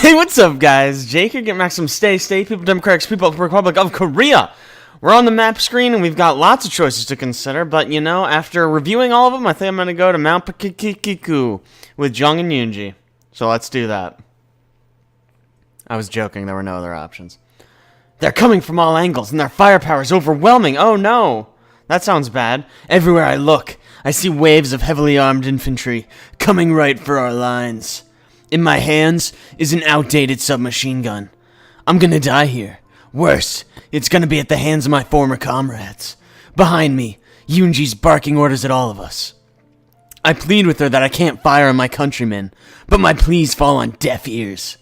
Hey, what's up, guys? Jake here, get back some Stay, People Democrats, People Republic of Korea. We're on the map screen, and we've got lots of choices to consider, but, you know, after reviewing all of them, I think I'm going to go to Mount Pakikiku with Jung and Yoonji. So let's do that. I was joking, there were no other options. They're coming from all angles, and their firepower is overwhelming. Oh, no. That sounds bad. Everywhere I look, I see waves of heavily armed infantry coming right for our lines. In my hands is an outdated submachine gun. I'm gonna die here. Worse, it's gonna be at the hands of my former comrades. Behind me, Yoonji's barking orders at all of us. I plead with her that I can't fire on my countrymen, but my pleas fall on deaf ears.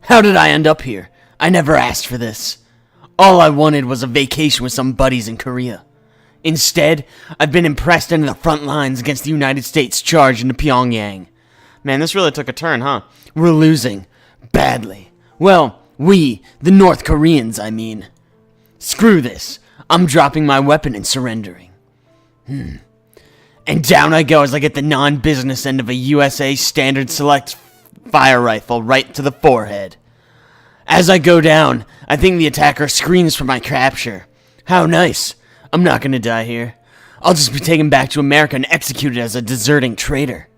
How did I end up here? I never asked for this. All I wanted was a vacation with some buddies in Korea. Instead, I've been impressed into the front lines against the United States charge into Pyongyang. Man, this really took a turn, huh? We're losing. Badly. Well, we, the North Koreans, I mean. Screw this. I'm dropping my weapon and surrendering. And down I go as I get the non-business end of a USA Standard Select fire rifle right to the forehead. As I go down, I think the attacker screams for my capture. How nice. I'm not gonna die here. I'll just be taken back to America and executed as a deserting traitor.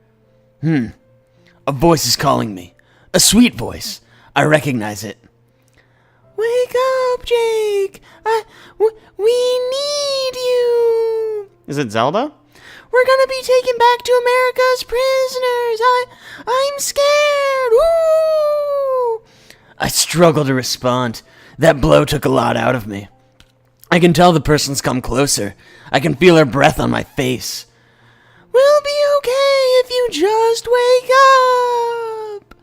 A voice is calling me. A sweet voice. I recognize it. Wake up, Jake. We need you. Is it Zelda? We're gonna be taken back to America as prisoners. I'm scared. Ooh. I struggle to respond. That blow took a lot out of me. I can tell the person's come closer. I can feel her breath on my face. We'll be okay if you just wake up.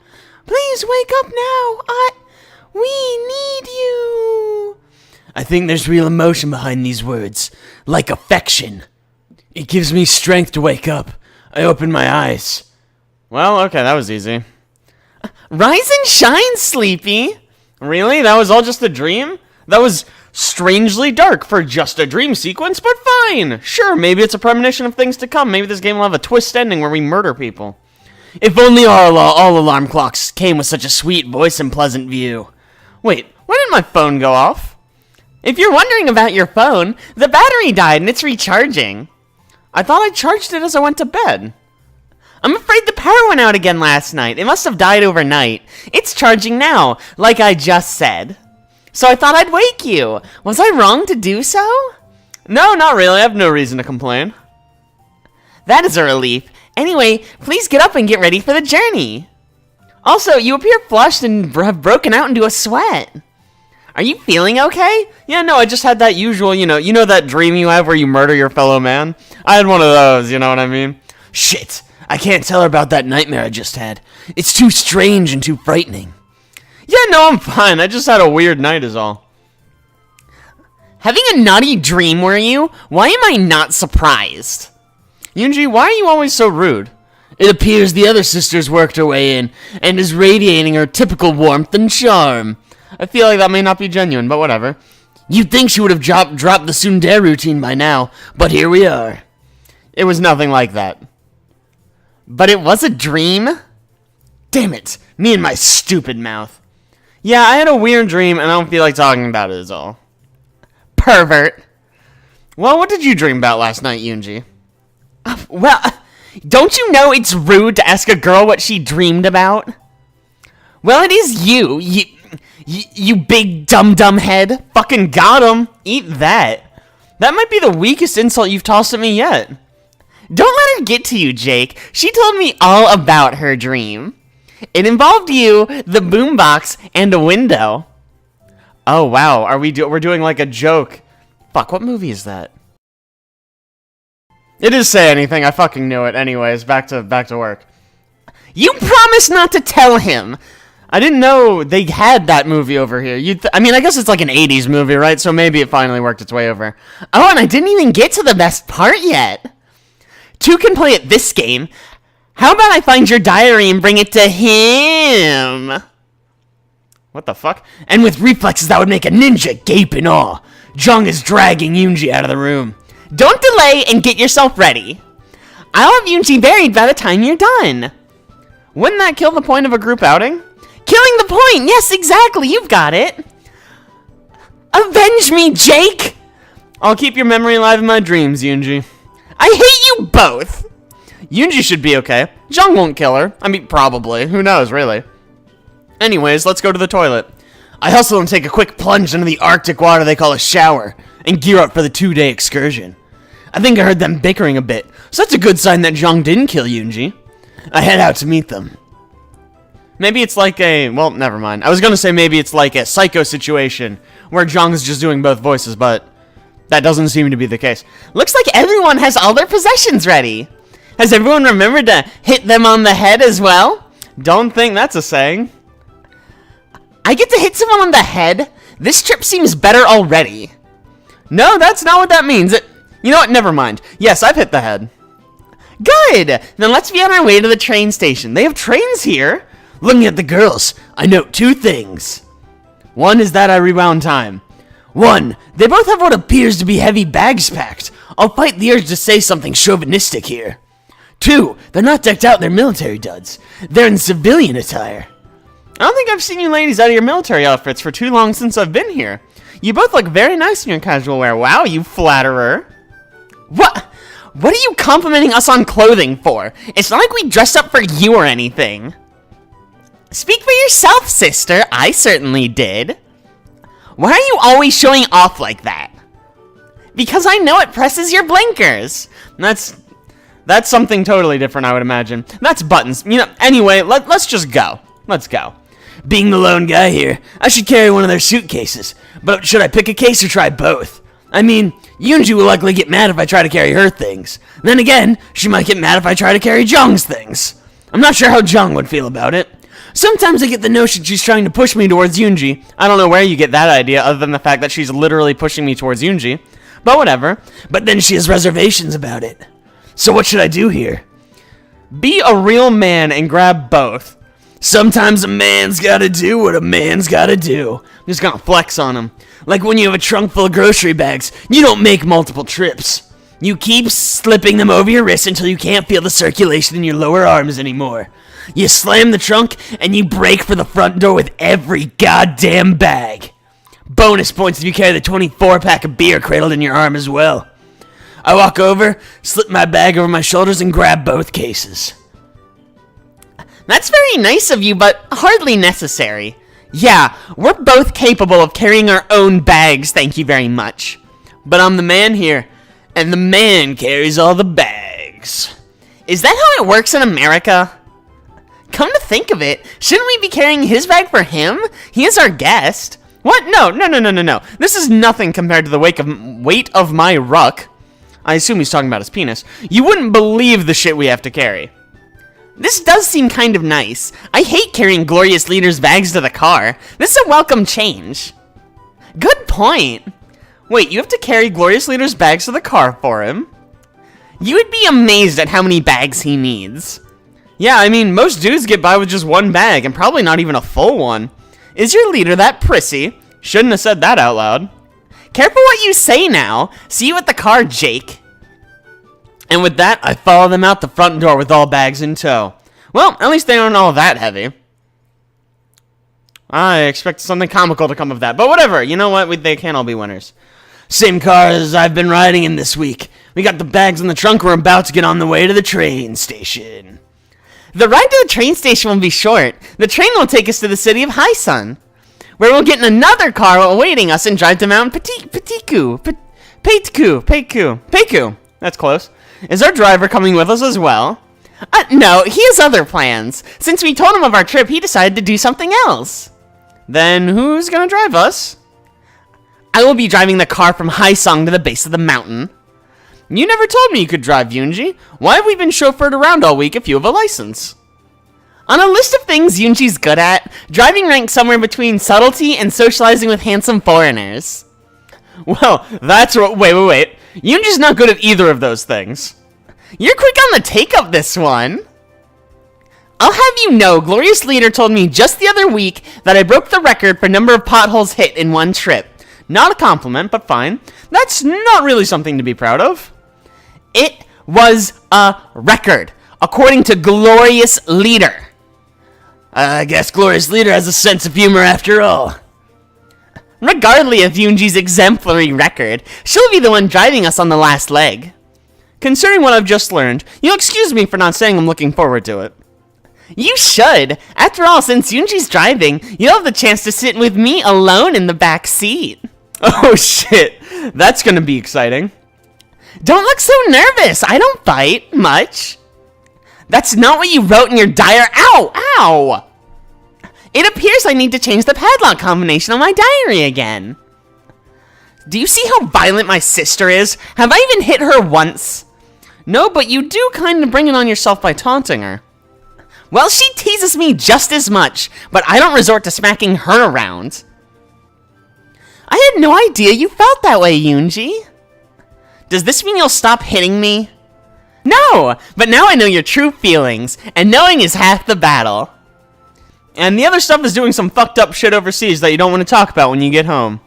Please wake up now. We need you. I think there's real emotion behind these words, like affection. It gives me strength to wake up. I open my eyes. Well, okay, that was easy. Rise and shine, Sleepy. Really? That was all just a dream? That was strangely dark for just a dream sequence, but fine. Sure, maybe it's a premonition of things to come. Maybe this game will have a twist ending where we murder people. If only all alarm clocks came with such a sweet voice and pleasant view. Wait, why didn't my phone go off? If you're wondering about your phone, the battery died and it's recharging. I thought I charged it as I went to bed. I'm afraid the power went out again last night. It must have died overnight. It's charging now, like I just said. So I thought I'd wake you. Was I wrong to do so? No, not really. I have no reason to complain. That is a relief. Anyway, please get up and get ready for the journey. Also, you appear flushed and have broken out into a sweat. Are you feeling okay? Yeah, no, I just had that usual, you know that dream you have where you murder your fellow man? I had one of those, you know what I mean? Shit, I can't tell her about that nightmare I just had. It's too strange and too frightening. Yeah, no, I'm fine. I just had a weird night is all. Having a naughty dream, were you? Why am I not surprised? Yoonji, why are you always so rude? It appears the other sister's worked her way in, and is radiating her typical warmth and charm. I feel like that may not be genuine, but whatever. You'd think she would have dropped the tsundere routine by now, but here we are. It was nothing like that. But it was a dream? Damn it, me and my stupid mouth. Yeah, I had a weird dream, and I don't feel like talking about it is all. Pervert. Well, what did you dream about last night, Yoonji? Well, don't you know it's rude to ask a girl what she dreamed about? Well, it is you big dumb head. Fucking got him. Eat that. That might be the weakest insult you've tossed at me yet. Don't let her get to you, Jake. She told me all about her dream. It involved you, the boombox, and a window. Oh wow, we're doing like a joke. Fuck, what movie is that? It didn't say anything. I fucking knew it. Anyways, back to work. You promised not to tell him. I didn't know they had that movie over here. I mean, I guess it's like an 80s movie, right? So maybe it finally worked its way over. Oh, and I didn't even get to the best part yet. Two can play at this game. How about I find your diary and bring it to him? What the fuck? And with reflexes that would make a ninja gape in awe. Jung is dragging Yoonji out of the room. Don't delay and get yourself ready. I'll have Yoonji buried by the time you're done. Wouldn't that kill the point of a group outing? Killing the point! Yes, exactly! You've got it! Avenge me, Jake! I'll keep your memory alive in my dreams, Yoonji. I hate you both! Yoonji should be okay. Jung won't kill her. I mean, probably. Who knows, really? Anyways, let's go to the toilet. I hustle and take a quick plunge into the Arctic water they call a shower, and gear up for the 2-day excursion. I think I heard them bickering a bit, so that's a good sign that Jung didn't kill Yoonji. I head out to meet them. Maybe it's like a... well, never mind. I was gonna say maybe it's like a Psycho situation, where Jung's just doing both voices, but that doesn't seem to be the case. Looks like everyone has all their possessions ready. Has everyone remembered to hit them on the head as well? Don't think that's a saying. I get to hit someone on the head? This trip seems better already. No, that's not what that means. You know what? Never mind. Yes, I've hit the head. Good! Then let's be on our way to the train station. They have trains here. Looking at the girls, I note 2 things. One is that I rewound time. 1, they both have what appears to be heavy bags packed. I'll fight the urge to say something chauvinistic here. 2, they're not decked out in their military duds. They're in civilian attire. I don't think I've seen you ladies out of your military outfits for too long since I've been here. You both look very nice in your casual wear. Wow, you flatterer. What? What are you complimenting us on clothing for? It's not like we dressed up for you or anything. Speak for yourself, sister. I certainly did. Why are you always showing off like that? Because I know it presses your blinkers. That's something totally different, I would imagine. That's buttons. You know, anyway, let's just go. Let's go. Being the lone guy here, I should carry one of their suitcases. But should I pick a case or try both? I mean, Yoonji will likely get mad if I try to carry her things. Then again, she might get mad if I try to carry Jung's things. I'm not sure how Jung would feel about it. Sometimes I get the notion she's trying to push me towards Yoonji. I don't know where you get that idea, other than the fact that she's literally pushing me towards Yoonji. But whatever. But then she has reservations about it. So what should I do here? Be a real man and grab both. Sometimes a man's gotta do what a man's gotta do. I'm just gonna flex on him. Like when you have a trunk full of grocery bags, you don't make multiple trips. You keep slipping them over your wrist until you can't feel the circulation in your lower arms anymore. You slam the trunk, and you break for the front door with every goddamn bag. Bonus points if you carry the 24-pack of beer cradled in your arm as well. I walk over, slip my bag over my shoulders, and grab both cases. That's very nice of you, but hardly necessary. Yeah, we're both capable of carrying our own bags, thank you very much. But I'm the man here, and the man carries all the bags. Is that how it works in America? Come to think of it, shouldn't we be carrying his bag for him? He is our guest. What? No. This is nothing compared to the weight of my ruck. I assume he's talking about his penis. You wouldn't believe the shit we have to carry. This does seem kind of nice. I hate carrying Glorious Leader's bags to the car. This is a welcome change. Good point. Wait, you have to carry Glorious Leader's bags to the car for him? You would be amazed at how many bags he needs. Yeah, I mean, most dudes get by with just one bag, and probably not even a full one. Is your leader that prissy? Shouldn't have said that out loud. Careful what you say now. See you at the car, Jake. And with that, I follow them out the front door with all bags in tow. Well, at least they aren't all that heavy. I expect something comical to come of that, but whatever. You know what? They can't all be winners. Same car as I've been riding in this week. We got the bags in the trunk. We're about to get on the way to the train station. The ride to the train station will be short. The train will take us to the city of Haisun, where we'll get in another car awaiting us and drive to Mount Petiku. Peku. That's close. Is our driver coming with us as well? No, he has other plans. Since we told him of our trip, he decided to do something else. Then who's gonna drive us? I will be driving the car from Haisung to the base of the mountain. You never told me you could drive, Yoonji. Why have we been chauffeured around all week if you have a license? On a list of things Yoonji's good at, driving ranks somewhere between subtlety and socializing with handsome foreigners. Well, that's what- wait. Yoonji's not good at either of those things. You're quick on the take-up this one. I'll have you know, Glorious Leader told me just the other week that I broke the record for number of potholes hit in one trip. Not a compliment, but fine. That's not really something to be proud of. It was a record, according to Glorious Leader. I guess Glorious Leader has a sense of humor after all. Regardless of Yoonji's exemplary record, she'll be the one driving us on the last leg. Considering what I've just learned, you'll excuse me for not saying I'm looking forward to it. You should. After all, since Yoonji's driving, you'll have the chance to sit with me alone in the back seat. Oh shit, that's gonna be exciting. Don't look so nervous. I don't bite much. That's not what you wrote in your diary. Ow! Ow! It appears I need to change the padlock combination on my diary again. Do you see how violent my sister is? Have I even hit her once? No, but you do kind of bring it on yourself by taunting her. Well, she teases me just as much, but I don't resort to smacking her around. I had no idea you felt that way, Yoonji. Does this mean you'll stop hitting me? No, but now I know your true feelings, and knowing is half the battle. And the other stuff is doing some fucked up shit overseas that you don't want to talk about when you get home.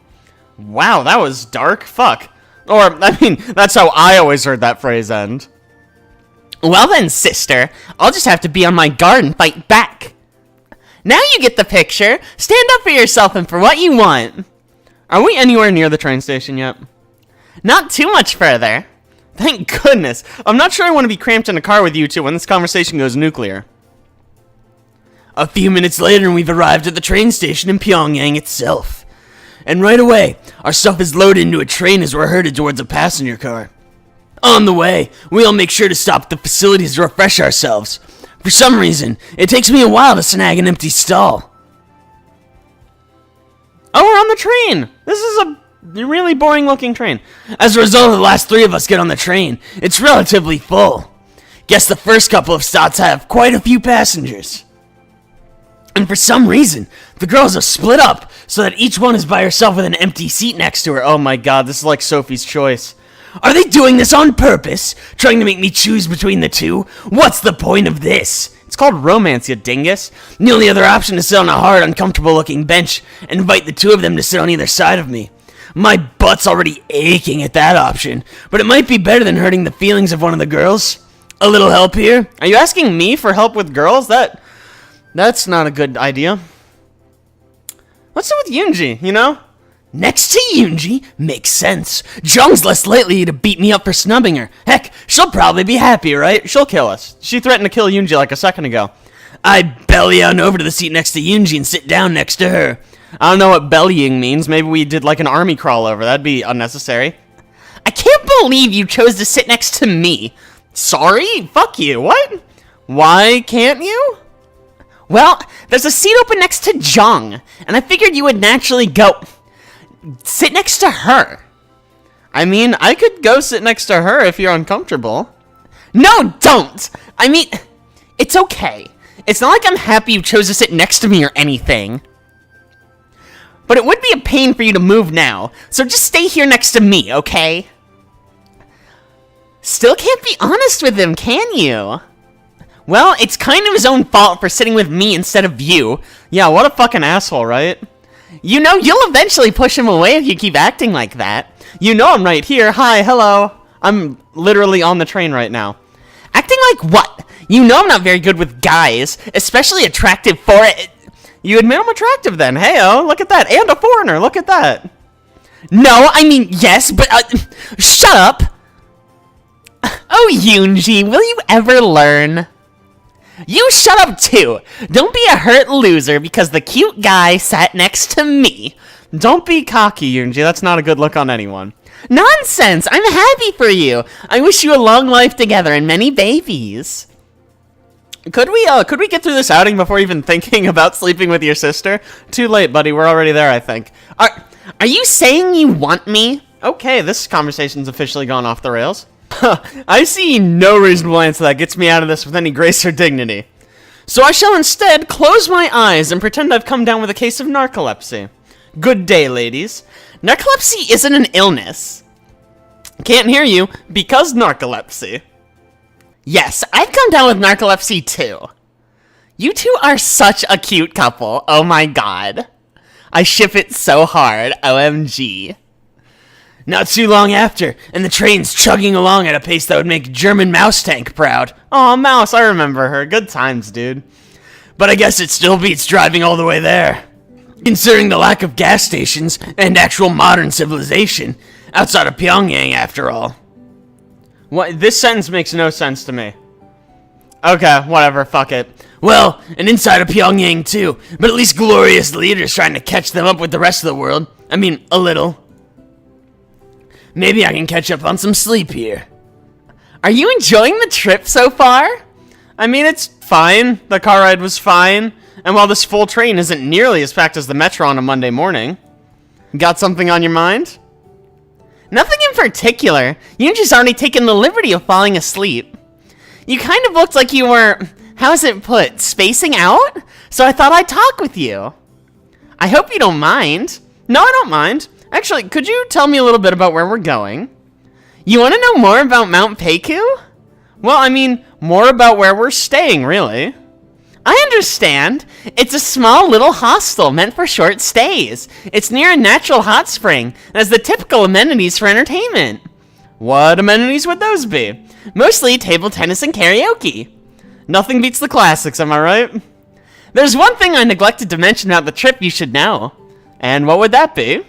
Wow, that was dark. Fuck. Or, I mean, that's how I always heard that phrase end. Well then, sister, I'll just have to be on my guard and fight back. Now you get the picture. Stand up for yourself and for what you want. Are we anywhere near the train station yet? Not too much further. Thank goodness. I'm not sure I want to be cramped in a car with you two when this conversation goes nuclear. A few minutes later, and we've arrived at the train station in Pyongyang itself. And right away, our stuff is loaded into a train as we're herded towards a passenger car. On the way, we'll make sure to stop at the facilities to refresh ourselves. For some reason, it takes me a while to snag an empty stall. Oh, we're on the train! This is a really boring looking train. As a result, the last three of us get on the train. It's relatively full. Guess the first couple of stops have quite a few passengers. And for some reason, the girls have split up so that each one is by herself with an empty seat next to her. Oh my god, this is like Sophie's Choice. Are they doing this on purpose? Trying to make me choose between the two? What's the point of this? It's called romance, you dingus. The only other option is to sit on a hard, uncomfortable-looking bench and invite the two of them to sit on either side of me. My butt's already aching at that option, but it might be better than hurting the feelings of one of the girls. A little help here? Are you asking me for help with girls? That's not a good idea. What's up with Yoonji, you know? Next to Yoonji? Makes sense. Jung's less likely to beat me up for snubbing her. Heck, she'll probably be happy, right? She'll kill us. She threatened to kill Yoonji like a second ago. I'd belly on over to the seat next to Yoonji and sit down next to her. I don't know what bellying means. Maybe we did like an army crawl over. That'd be unnecessary. I can't believe you chose to sit next to me. Sorry? Fuck you. What? Why can't you? Well, there's a seat open next to Jung, and I figured you would naturally go sit next to her. I mean, I could go sit next to her if you're uncomfortable. No, don't! I mean, it's okay. It's not like I'm happy you chose to sit next to me or anything. But it would be a pain for you to move now, so just stay here next to me, okay? Still can't be honest with him, can you? Well, it's kind of his own fault for sitting with me instead of you. Yeah, what a fucking asshole, right? You know, you'll eventually push him away if you keep acting like that. You know I'm right here. Hi, hello. I'm literally on the train right now. Acting like what? You know I'm not very good with guys, especially attractive for it. You admit I'm attractive then. Hey-oh, look at that. And a foreigner, look at that. No, I mean, yes, but, shut up. Oh, Yoonji, will you ever learn? You shut up too! Don't be a hurt loser because the cute guy sat next to me. Don't be cocky, Yoonji. That's not a good look on anyone. Nonsense! I'm happy for you. I wish you a long life together and many babies. Could we get through this outing before even thinking about sleeping with your sister? Too late, buddy. We're already there, I think. Are you saying you want me? Okay, this conversation's officially gone off the rails. I see no reasonable answer that gets me out of this with any grace or dignity. So I shall instead close my eyes and pretend I've come down with a case of narcolepsy. Good day, ladies. Narcolepsy isn't an illness. Can't hear you because narcolepsy. Yes, I've come down with narcolepsy too. You two are such a cute couple. Oh my god. I ship it so hard. OMG. Not too long after, and the train's chugging along at a pace that would make German Mouse Tank proud. Aw, Mouse, I remember her. Good times, dude. But I guess it still beats driving all the way there. Considering the lack of gas stations and actual modern civilization outside of Pyongyang, after all. What? This sentence makes no sense to me. Okay, whatever, fuck it. Well, and inside of Pyongyang too, but at least glorious leaders trying to catch them up with the rest of the world. I mean, a little. Maybe I can catch up on some sleep here. Are you enjoying the trip so far? I mean, it's fine. The car ride was fine. And while this full train isn't nearly as packed as the metro on a Monday morning, got something on your mind? Nothing in particular. You just already taken the liberty of falling asleep. You kind of looked like you were, how's it put, spacing out? So I thought I'd talk with you. I hope you don't mind. No, I don't mind. Actually, could you tell me a little bit about where we're going? You want to know more about Mount Peiku? Well, I mean, more about where we're staying, really. I understand. It's a small little hostel meant for short stays. It's near a natural hot spring and has the typical amenities for entertainment. What amenities would those be? Mostly table tennis and karaoke. Nothing beats the classics, am I right? There's one thing I neglected to mention about the trip you should know. And what would that be?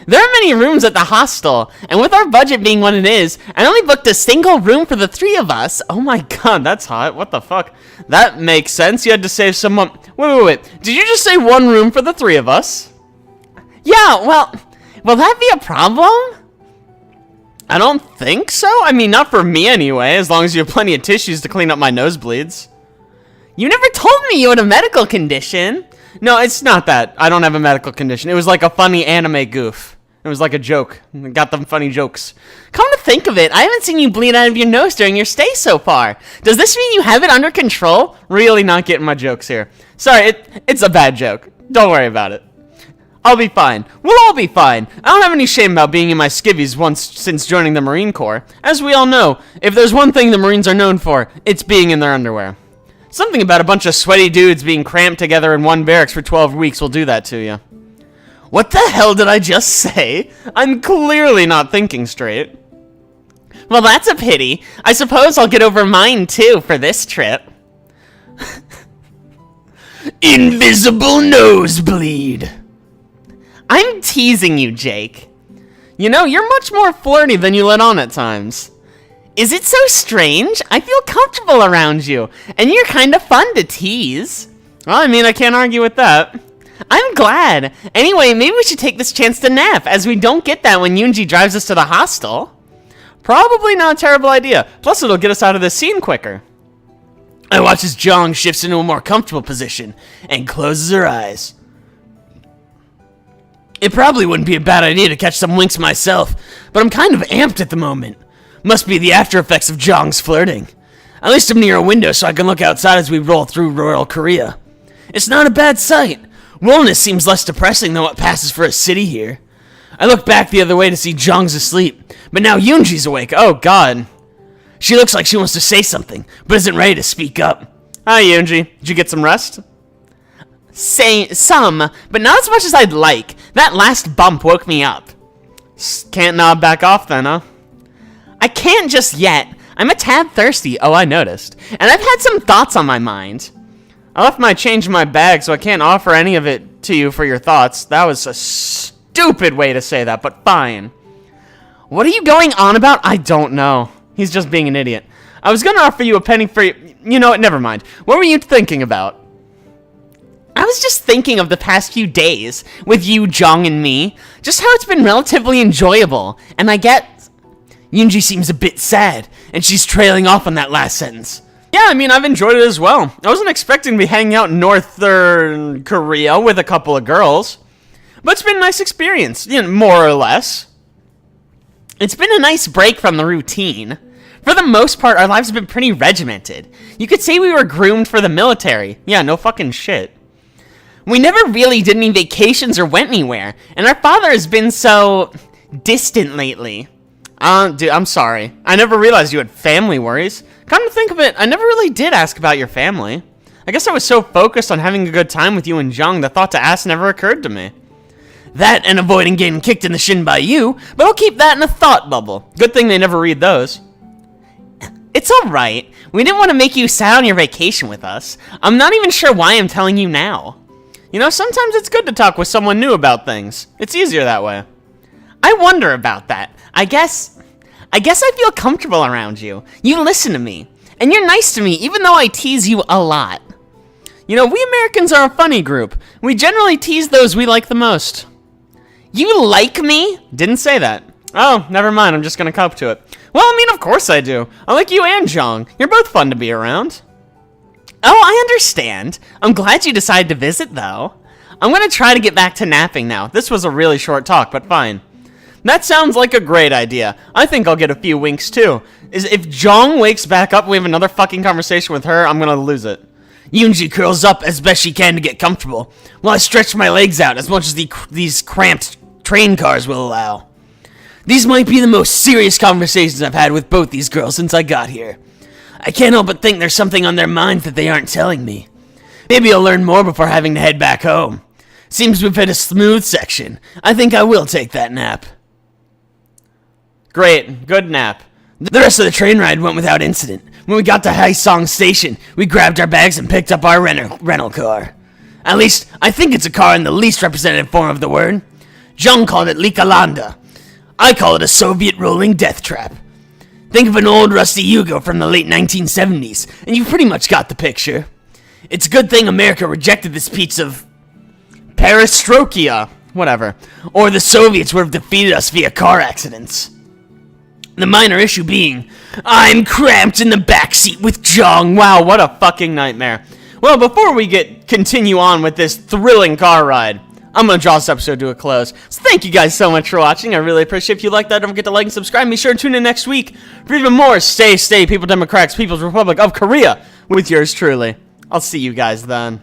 There are many rooms at the hostel, and with our budget being what it is, I only booked a single room for the 3 of us. Oh my god, that's hot. What the fuck? That makes sense. You had to save some money. Wait. Did you just say 1 room for the 3 of us? Yeah, well, will that be a problem? I don't think so. I mean, not for me anyway, as long as you have plenty of tissues to clean up my nosebleeds. You never told me you had a medical condition. No, it's not that. I don't have a medical condition. It was like a funny anime goof. It was like a joke. Got them funny jokes. Come to think of it, I haven't seen you bleed out of your nose during your stay so far. Does this mean you have it under control? Really not getting my jokes here. Sorry, it's a bad joke. Don't worry about it. I'll be fine. We'll all be fine. I don't have any shame about being in my skivvies since joining the Marine Corps. As we all know, if there's one thing the Marines are known for, it's being in their underwear. Something about a bunch of sweaty dudes being cramped together in one barracks for 12 weeks will do that to you. What the hell did I just say? I'm clearly not thinking straight. Well, that's a pity. I suppose I'll get over mine too for this trip. Invisible nosebleed. I'm teasing you, Jake. You know, you're much more flirty than you let on at times. Is it so strange? I feel comfortable around you, and you're kind of fun to tease. Well, I mean, I can't argue with that. I'm glad. Anyway, maybe we should take this chance to nap, as we don't get that when Yoonji drives us to the hostel. Probably not a terrible idea. Plus, it'll get us out of this scene quicker. I watch as Jong shifts into a more comfortable position and closes her eyes. It probably wouldn't be a bad idea to catch some winks myself, but I'm kind of amped at the moment. Must be the after effects of Jong's flirting. At least I'm near a window so I can look outside as we roll through Royal Korea. It's not a bad sight. Wilderness seems less depressing than what passes for a city here. I look back the other way to see Jong's asleep, but now Yoonji's awake. Oh god. She looks like she wants to say something, but isn't ready to speak up. Hi Yoonji, did you get some rest? Some, but not as much as I'd like. That last bump woke me up. Can't nod back off then, huh? I can't just yet. I'm a tad thirsty. Oh, I noticed. And I've had some thoughts on my mind. I left my change in my bag, so I can't offer any of it to you for your thoughts. That was a stupid way to say that, but fine. What are you going on about? I don't know. He's just being an idiot. I was going to offer you a penny for... You know what? Never mind. What were you thinking about? I was just thinking of the past few days with you, Jong, and me. Just how it's been relatively enjoyable. And I get... Yoonji seems a bit sad, and she's trailing off on that last sentence. Yeah, I mean, I've enjoyed it as well. I wasn't expecting to be hanging out in Northern Korea with a couple of girls. But it's been a nice experience, you know, more or less. It's been a nice break from the routine. For the most part, our lives have been pretty regimented. You could say we were groomed for the military. Yeah, no fucking shit. We never really did any vacations or went anywhere, and our father has been so distant lately. Dude, I'm sorry. I never realized you had family worries. Come to think of it, I never really did ask about your family. I guess I was so focused on having a good time with you and Jong, the thought to ask never occurred to me. That and avoiding getting kicked in the shin by you, but I'll keep that in a thought bubble. Good thing they never read those. It's alright. We didn't want to make you sad on your vacation with us. I'm not even sure why I'm telling you now. You know, sometimes it's good to talk with someone new about things. It's easier that way. I wonder about that. I guess I feel comfortable around you. You listen to me. And you're nice to me, even though I tease you a lot. You know, we Americans are a funny group. We generally tease those we like the most. You like me? Didn't say that. Oh, never mind. I'm just gonna cope to it. Well, I mean, of course I do. I like you and Zhang. You're both fun to be around. Oh, I understand. I'm glad you decided to visit, though. I'm gonna try to get back to napping now. This was a really short talk, but fine. That sounds like a great idea. I think I'll get a few winks, too. If Zhang wakes back up and we have another fucking conversation with her, I'm gonna lose it. Yunji curls up as best she can to get comfortable, while I stretch my legs out as much as these cramped train cars will allow. These might be the most serious conversations I've had with both these girls since I got here. I can't help but think there's something on their minds that they aren't telling me. Maybe I'll learn more before having to head back home. Seems we've hit a smooth section. I think I will take that nap. Great, good nap. The rest of the train ride went without incident. When we got to Haisong Station, we grabbed our bags and picked up our rental car. At least, I think it's a car in the least representative form of the word. Zhang called it Likalanda. I call it a Soviet rolling death trap. Think of an old rusty Yugo from the late 1970s, and you've pretty much got the picture. It's a good thing America rejected this piece of perestroika, whatever, or the Soviets would have defeated us via car accidents. The minor issue being, I'm cramped in the backseat with Zhang. Wow, what a fucking nightmare. Well, before we continue on with this thrilling car ride, I'm going to draw this episode to a close. So thank you guys so much for watching. I really appreciate it. If you like that, don't forget to like and subscribe. Be sure to tune in next week for even more Stay, People Democrats, People's Republic of Korea with yours truly. I'll see you guys then.